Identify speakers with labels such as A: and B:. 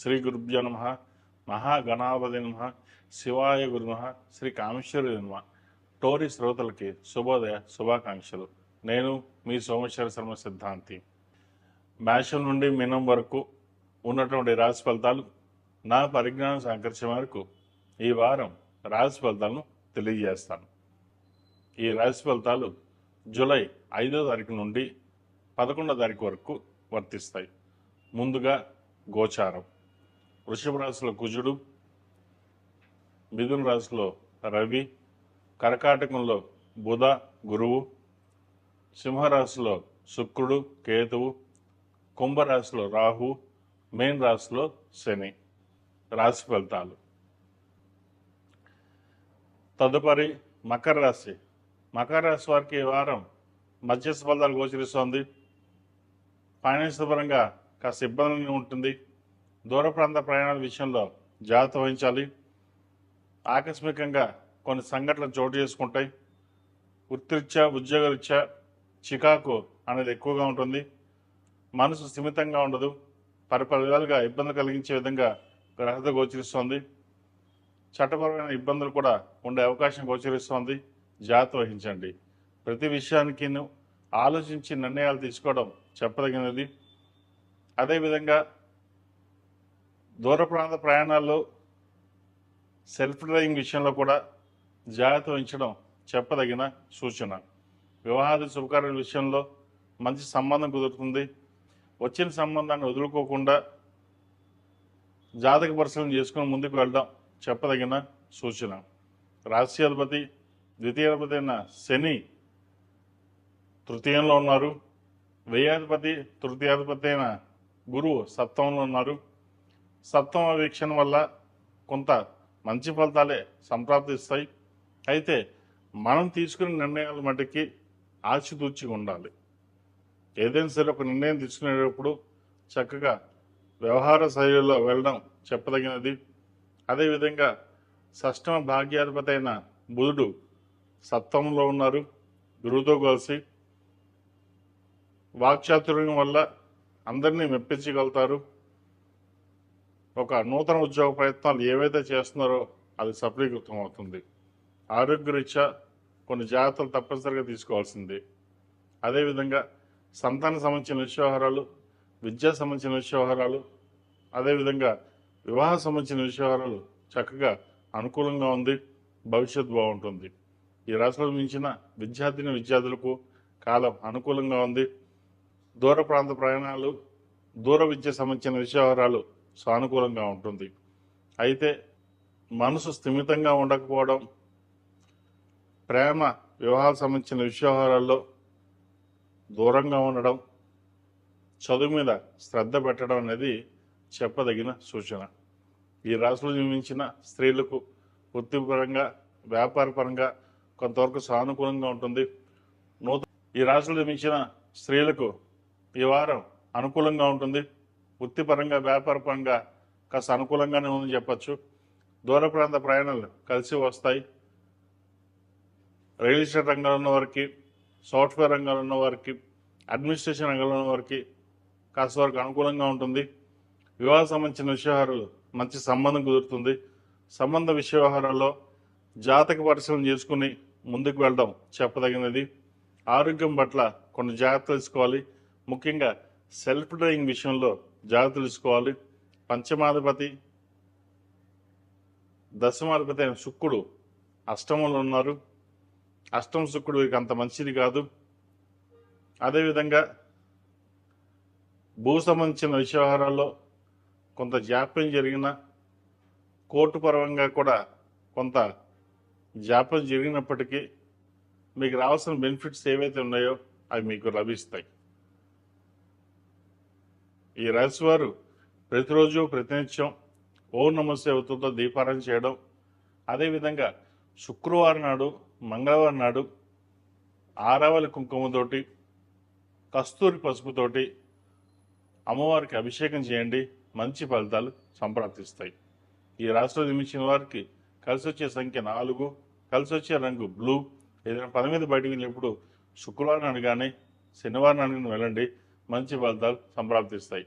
A: శ్రీ గురుభ్యో నమ. మహాగణాపతి నమ. శివాయ గురు నమ. శ్రీ కామేశ్వరి నమ. టోరీ శ్రోతలకి శుభోదయ శుభాకాంక్షలు. నేను మీ సోమేశ్వర శర్మ సిద్ధాంతి. మేషం నుండి మీనం వరకు ఉన్నటువంటి రాశి ఫలితాలు నా పరిజ్ఞానం సహకరించే మేరకు ఈ వారం రాశి ఫలితాలను తెలియజేస్తాను. ఈ రాశి ఫలితాలు జూలై 5వ తారీఖు నుండి 11వ తారీఖు వరకు వర్తిస్తాయి. ముందుగా గోచారం. వృషభ రాశిలో కుజుడు, మిథున రాశిలో రవి, కర్కాటకంలో బుధ గురువు, సింహరాశిలో శుక్రుడు కేతువు, కుంభరాశిలో రాహు, మీన రాశిలో శని. రాశి ఫలితాలు. తదుపరి మకర రాశి. మకర రాశి వారికి ఈ వారం మధ్యస్థ ఫలితాలు గోచరిస్తోంది. ఫైనాన్స్ పరంగా కాస్త ఇబ్బంది ఉంటుంది. దూర ప్రాంత ప్రయాణాల విషయంలో జాగ్రత్త వహించాలి. ఆకస్మికంగా కొన్ని సంఘటనలు చోటు చేసుకుంటాయి. వృత్తిరీత్యా ఉద్యోగరీత్యా చికాకు అనేది ఎక్కువగా ఉంటుంది. మనసు స్థిమితంగా ఉండదు. పరిపరిధాలుగా ఇబ్బందులు కలిగించే విధంగా గ్రహత గోచరిస్తోంది. చట్టపరమైన ఇబ్బందులు కూడా ఉండే అవకాశం గోచరిస్తోంది. జాగ్రత్త వహించండి. ప్రతి విషయానికి ఆలోచించి నిర్ణయాలు తీసుకోవడం చెప్పదగినది. అదేవిధంగా దూర ప్రాంత ప్రయాణాల్లో సెల్ఫ్ డ్రైవింగ్ విషయంలో కూడా జాగ్రత్త వహించడం చెప్పదగిన సూచన. వివాహాది శుభకార్యాల విషయంలో మంచి సంబంధం కుదురుతుంది. వచ్చిన సంబంధాన్ని వదులుకోకుండా జాతక పరిశీలన చేసుకుని ముందుకు వెళ్ళడం చెప్పదగిన సూచన. రాశ్యాధిపతి ద్వితీయాధిపతి అయిన శని తృతీయంలో ఉన్నారు. వ్యయాధిపతి తృతీయాధిపతి అయిన గురువు సప్తమంలో ఉన్నారు. సప్తమ వీక్షణ వల్ల కొంత మంచి ఫలితాలే సంప్రాప్తిస్తాయి. అయితే మనం తీసుకునే నిర్ణయాల మటుకి ఆచితూచిగా ఉండాలి. ఏదైనా సరే ఒక నిర్ణయం తీసుకునేటప్పుడు చక్కగా వ్యవహార శైలిలో వెళ్ళడం చెప్పదగినది. అదేవిధంగా షష్టమ భాగ్యాధిపతి అయిన బుధుడు సప్తమంలో ఉన్నారు గురువుతో కలిసి. వాక్చాతుర్యం వల్ల అందరినీ మెప్పించగలుగుతారు. ఒక నూతన ఉద్యోగ ప్రయత్నాలు ఏవైతే చేస్తున్నారో అది సఫలీకృతం అవుతుంది. ఆరోగ్యరీత్యా కొన్ని జాగ్రత్తలు తప్పనిసరిగా తీసుకోవాల్సింది. అదేవిధంగా సంతాన సంబంధించిన విషయవహారాలు, విద్యా సంబంధించిన విషయవహారాలు, అదేవిధంగా వివాహ సంబంధించిన విషయవహారాలు చక్కగా అనుకూలంగా ఉంది. భవిష్యత్తు బాగుంటుంది. ఈ రాశిలో మించిన విద్యార్థులకు కాలం అనుకూలంగా ఉంది. దూర ప్రాంత ప్రయాణాలు, దూర విద్య సంబంధించిన విషయవహారాలు సానుకూలంగా ఉంటుంది. అయితే మనసు స్థిమితంగా ఉండకపోవడం, ప్రేమ వివాహాలకు సంబంధించిన విషయవహారాల్లో దూరంగా ఉండడం, చదువు మీద శ్రద్ధ పెట్టడం అనేది చెప్పదగిన సూచన. ఈ రాశిలో జన్మించిన స్త్రీలకు వృత్తిపరంగా వ్యాపారపరంగా కొంతవరకు సానుకూలంగా ఉంటుంది. ఈ రాశిలో జన్మించిన స్త్రీలకు ఈ వారం అనుకూలంగా ఉంటుంది. వృత్తిపరంగా వ్యాపారపరంగా కాస్త అనుకూలంగానే ఉందని చెప్పచ్చు. దూర ప్రాంత ప్రయాణాలు కలిసి వస్తాయి. రియల్ ఎస్టేట్ రంగంలో ఉన్న వారికి, సాఫ్ట్వేర్ రంగంలో ఉన్న వారికి, అడ్మినిస్ట్రేషన్ రంగంలో ఉన్న వారికి కాస్త వరకు అనుకూలంగా ఉంటుంది. వివాహ సంబంధించిన విషయవహారాలు మంచి సంబంధం కుదురుతుంది. సంబంధ విషయవహారాల్లో జాతక పరిశీలన చేసుకుని ముందుకు వెళ్ళడం చెప్పదగినది. ఆరోగ్యం పట్ల కొన్ని జాగ్రత్తలు తీసుకోవాలి. ముఖ్యంగా సెల్ఫ్ డ్రైవింగ్ విషయంలో జాగ్రత్తలు తీసుకోవాలి. పంచమాధిపతి దశమాధిపతి అయిన శుక్రుడు అష్టమంలో ఉన్నారు. అష్టమ శుక్రుడు వీరికి అంత మంచిది కాదు. అదేవిధంగా భూ సంబంధించిన విషయవహారాల్లో కొంత జాప్యం జరిగిన, కోర్టు పరంగా కూడా కొంత జాప్యం జరిగినప్పటికీ మీకు రావాల్సిన బెనిఫిట్స్ ఏవైతే ఉన్నాయో అవి మీకు లభిస్తాయి. ఈ రాశి వారు ప్రతిరోజు ప్రతినిత్యం ఓం నమః శివాయతో దీపారాధన చేయడం, అదేవిధంగా శుక్రవారం నాడు, మంగళవారం నాడు ఆరావళి కుంకుమతోటి, కస్తూరి పసుపుతోటి అమ్మవారికి అభిషేకం చేయండి. మంచి ఫలితాలు సంప్రాప్తిస్తాయి. ఈ రాశిలో జన్మించిన వారికి కలిసి వచ్చే సంఖ్య 4, కలిసి వచ్చే రంగు బ్లూ. ఏదైనా పని మీద బయటకు వెళ్ళినప్పుడు శుక్రవారం నాడు కానీ శనివారం నాడు వెళ్ళండి. మంచి ఫలితాలు సంప్రాప్తిస్తాయి.